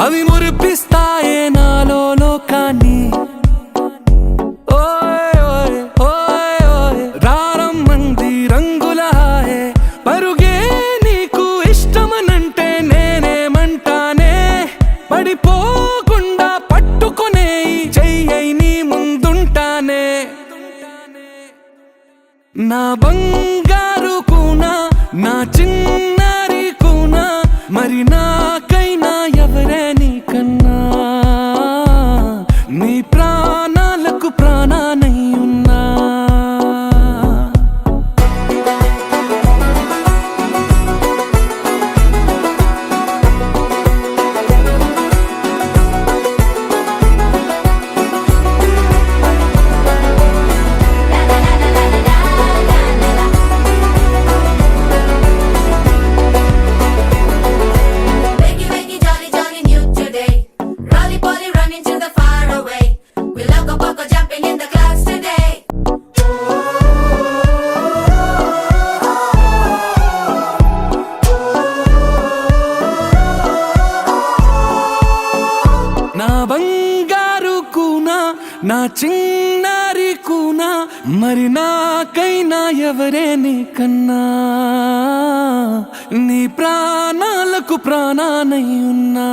అవి మురిపిస్తాయే నాలో లోకాన్ని. ఓయ్ ఓయ్ ఓయ్ ఓయ్ రారమ్మంది రంగుల హాయే, పరుగే నీకు ఇష్టమనంటే నేనేమంటానే, పడిపోకుండా పట్టుకునే చెయ్యై నీ ముందుంటానే. నా బంగారు కూనా, నా చిన్నారి కూనా, మరి నాకైనా ఎవరే నీకన్నా, నీ ప్రాణాలకు ప్రాణానై ఉన్నా. నా బంగారు కూనా, నా చిన్నారి కూనా, మరి నాకైనా ఎవరే నీకన్నా, నీ ప్రాణాలకు ప్రాణానై ఉన్నా.